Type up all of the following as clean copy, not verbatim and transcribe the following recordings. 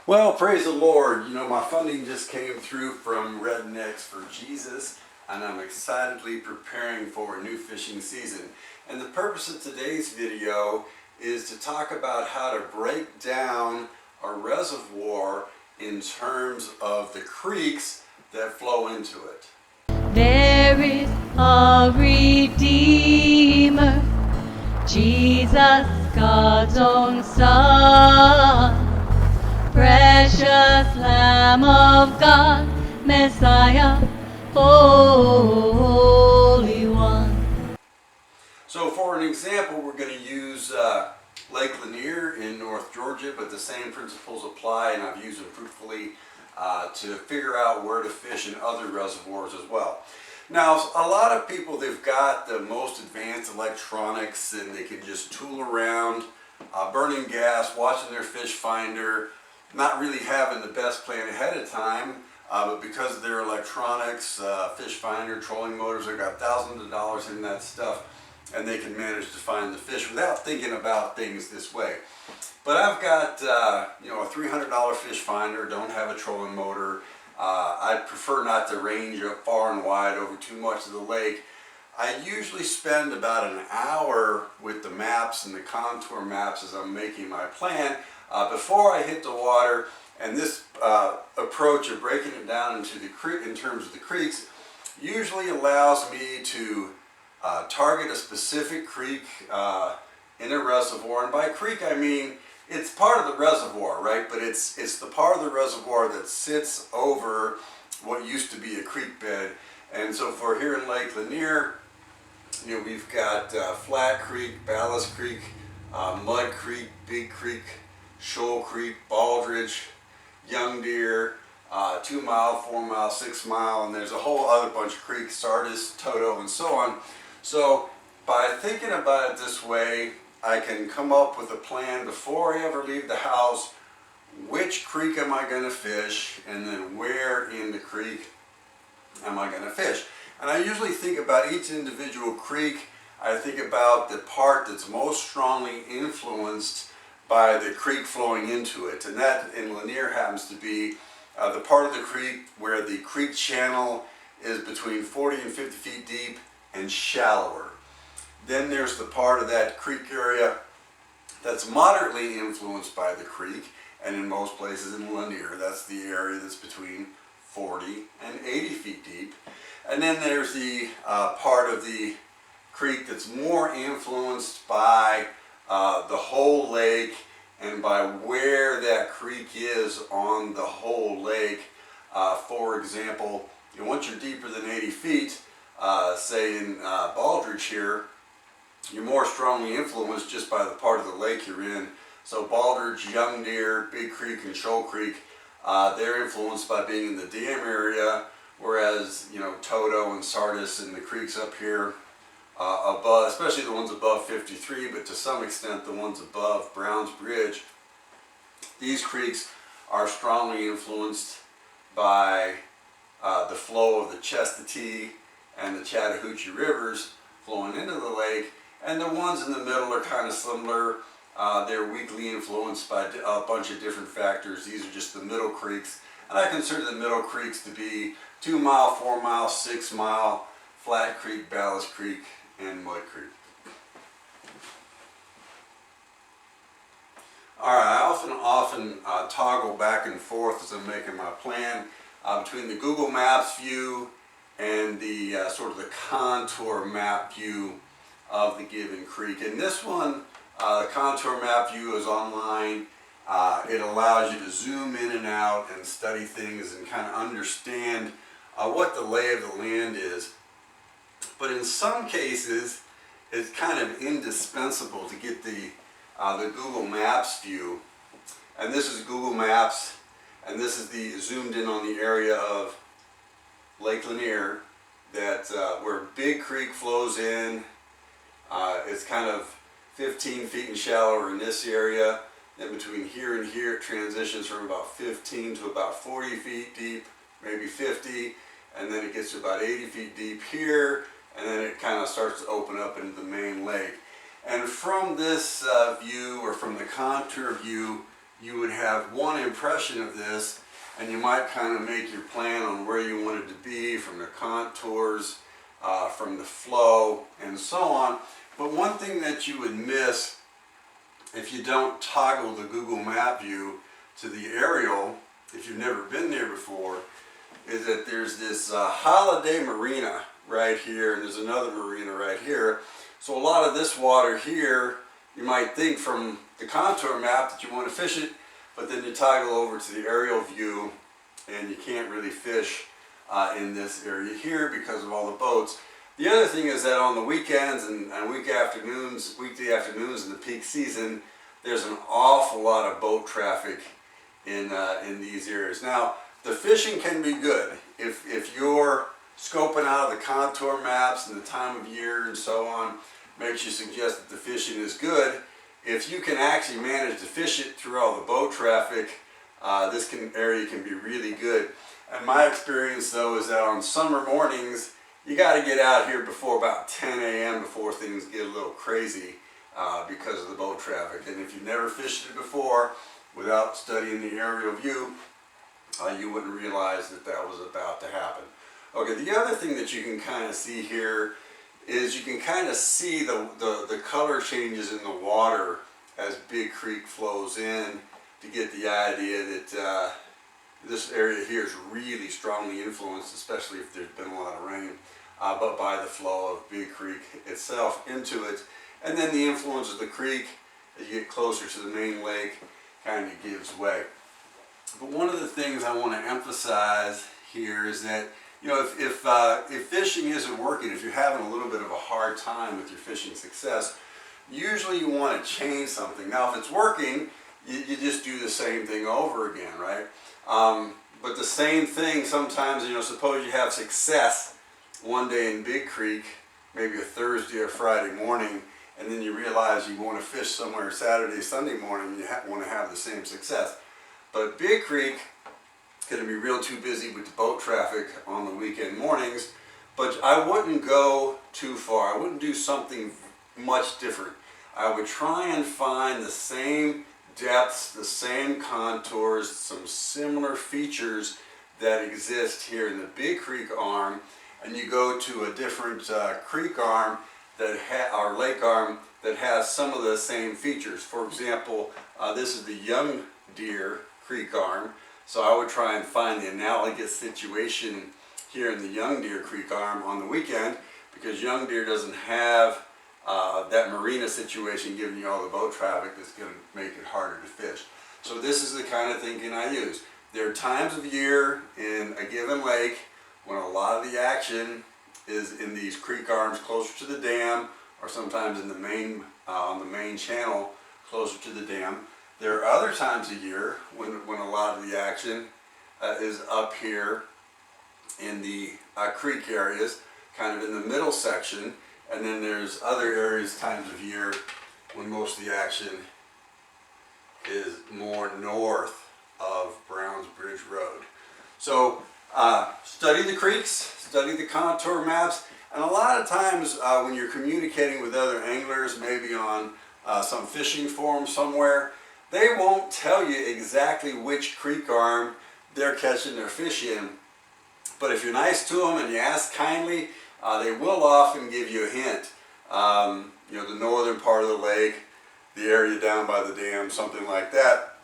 Well, praise the Lord. You know, my funding just came through from Rednecks for Jesus, and I'm excitedly preparing for a new fishing season. And the purpose of today's video is to talk about how to break down a reservoir in terms of the creeks that flow into it. There is a Redeemer, Jesus, God's own Son, precious Lamb of God, Messiah, Holy One. So for an example, we're going to use Lake Lanier in North Georgia, but the same principles apply, and I've used them fruitfully to figure out where to fish in other reservoirs as well. Now, a lot of people, they've got the most advanced electronics and they can just tool around, burning gas, watching their fish finder, not really having the best plan ahead of time, but because of their electronics, fish finder, trolling motors, they've got thousands of dollars in that stuff, and they can manage to find the fish without thinking about things this way. But I've got a $300 fish finder, don't have a trolling motor. I prefer not to range up far and wide over too much of the lake. I usually spend about an hour with the maps and the contour maps as I'm making my plan before I hit the water. And this approach of breaking it down into the creek in terms of the creeks usually allows me to target a specific creek in a reservoir. And by creek I mean it's part of the reservoir, right? But it's the part of the reservoir that sits over what used to be a creek bed. And so for here in Lake Lanier, you know, we've got Flat Creek, Balus Creek, Mud Creek, Big Creek, Shoal Creek, Baldridge, Young Deer, 2 mile, 4 mile, 6 mile, and there's a whole other bunch of creeks, Sardis, Toto, and so on. So by thinking about it this way, I can come up with a plan before I ever leave the house. Which creek am I going to fish, and then where in the creek am I going to fish? And I usually think about each individual creek. I think about the part that's most strongly influenced by the creek flowing into it, and that in Lanier happens to be the part of the creek where the creek channel is between 40 and 50 feet deep and shallower. Then there's the part of that creek area that's moderately influenced by the creek, and in most places in Lanier, that's the area that's between 40 and 80 feet deep. And then there's the part of the creek that's more influenced by the whole lake and by where that creek is on the whole lake. For example, once you're deeper than 80 feet, say in Baldridge here, you're more strongly influenced just by the part of the lake you're in. So Baldridge, Young Deer, Big Creek, and Shoal Creek, they're influenced by being in the dam area, whereas Toto and Sardis and the creeks up here above, especially the ones above 53, but to some extent the ones above Browns Bridge, these creeks are strongly influenced by the flow of the Chestatee and the Chattahoochee rivers flowing into the lake. And the ones in the middle are kind of similar. They're weakly influenced by a bunch of different factors. These are just the middle creeks. And I consider the middle creeks to be 2 mile, 4 mile, 6 mile, Flat Creek, Balus Creek, and Mud Creek. Alright, I often toggle back and forth as I'm making my plan between the Google Maps view and the sort of the contour map view of the given creek. And this one, the contour map view is online. It allows you to zoom in and out and study things and kind of understand what the lay of the land is. But in some cases, it's kind of indispensable to get the Google Maps view. And this is Google Maps, and this is the zoomed in on the area of Lake Lanier that where Big Creek flows in. It's kind of 15 feet and shallower in this area. Then between here and here it transitions from about 15 to about 40 feet deep, maybe 50, and then it gets to about 80 feet deep here, and then it kind of starts to open up into the main lake. And from this view, or from the contour view, you would have one impression of this, and you might kind of make your plan on where you want it to be from the contours, from the flow, and so on. But one thing that you would miss if you don't toggle the Google Map view to the aerial, if you've never been there before, is that there's this Holiday Marina right here, and there's another marina right here. So a lot of this water here, you might think from the contour map that you want to fish it, but then you toggle over to the aerial view and you can't really fish in this area here because of all the boats. The other thing is that on the weekends and weekday afternoons in the peak season, there's an awful lot of boat traffic in these areas. Now, the fishing can be good if you're scoping out the contour maps and the time of year and so on makes you suggest that the fishing is good. If you can actually manage to fish it through all the boat traffic, this area can be really good. And my experience though is that on summer mornings, you got to get out here before about 10 a.m. before things get a little crazy because of the boat traffic. And if you've never fished it before without studying the aerial view, you wouldn't realize that that was about to happen. Okay, the other thing that you can kind of see here is you can kind of see the color changes in the water as Big Creek flows in, to get the idea that this area here is really strongly influenced, especially if there's been a lot of rain, but by the flow of Big Creek itself into it. And then the influence of the creek as you get closer to the main lake kind of gives way. But one of the things I want to emphasize here is that, you know, if fishing isn't working, if you're having a little bit of a hard time with your fishing success, usually you want to change something. Now, if it's working, you just do the same thing over again, right? But the same thing sometimes, you know, suppose you have success one day in Big Creek, maybe a Thursday or Friday morning, and then you realize you want to fish somewhere Saturday, Sunday morning, you want to have the same success. But Big Creek is going to be real too busy with the boat traffic on the weekend mornings, but I wouldn't go too far. I wouldn't do something much different. I would try and find the same depths, the same contours, some similar features that exist here in the Big Creek arm, and you go to a different creek arm or lake arm that has some of the same features. For example, this is the Young Deer Creek arm, so I would try and find the analogous situation here in the Young Deer Creek arm on the weekend, because Young Deer doesn't have that marina situation giving you all the boat traffic that's going to make it harder to fish. So this is the kind of thinking I use. There are times of year in a given lake when a lot of the action is in these creek arms closer to the dam, or sometimes in the main on the main channel closer to the dam. There are other times of year when a lot of the action is up here in the creek areas, kind of in the middle section. And then there's other areas, times of year, when most of the action is more north of Browns Bridge Road. So study the creeks, study the contour maps, and a lot of times when you're communicating with other anglers, maybe on some fishing forum somewhere, they won't tell you exactly which creek arm they're catching their fish in. But if you're nice to them and you ask kindly, they will often give you a hint. You know, the northern part of the lake, the area down by the dam, something like that.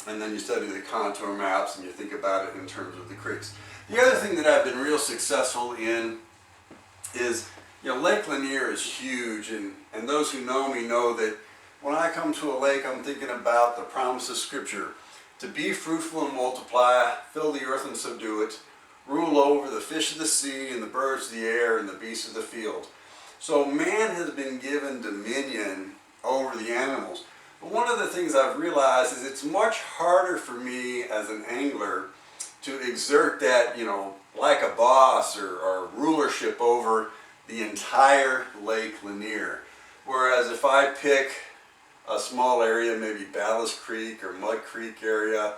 And then you study the contour maps and you think about it in terms of the creeks. The other thing that I've been real successful in is, you know, Lake Lanier is huge, and those who know me know that when I come to a lake, I'm thinking about the promise of Scripture. To be fruitful and multiply, fill the earth and subdue it, rule over the fish of the sea and the birds of the air and the beasts of the field. So man has been given dominion over the animals. But one of the things I've realized is it's much harder for me as an angler to exert that, you know, like a boss or rulership over the entire Lake Lanier. Whereas if I pick a small area, maybe Balus Creek or Mud Creek area,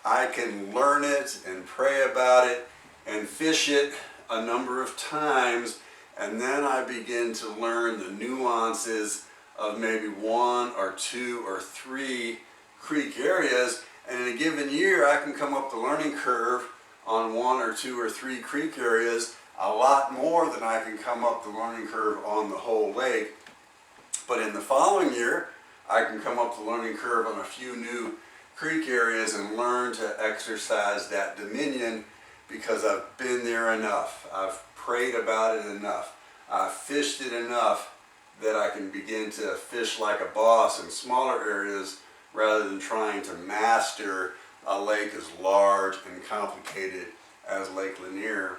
I can learn it and pray about it and fish it a number of times, and then I begin to learn the nuances of maybe one or two or three creek areas, and in a given year I can come up the learning curve on 1 or 2 or 3 creek areas a lot more than I can come up the learning curve on the whole lake. But in the following year, I can come up the learning curve on a few new creek areas and learn to exercise that dominion because I've been there enough. I've prayed about it enough. I've fished it enough that I can begin to fish like a boss in smaller areas rather than trying to master a lake as large and complicated as Lake Lanier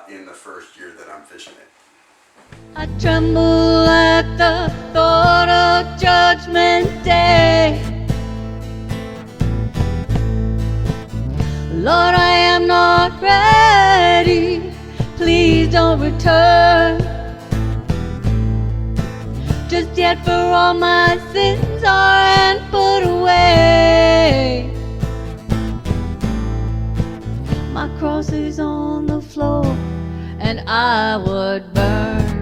in the first year that I'm fishing it. I tremble at the thought of Judgment Day. Lord, I am not ready. Please don't return just yet, for all my sins are put away. My cross is on the floor and I would burn.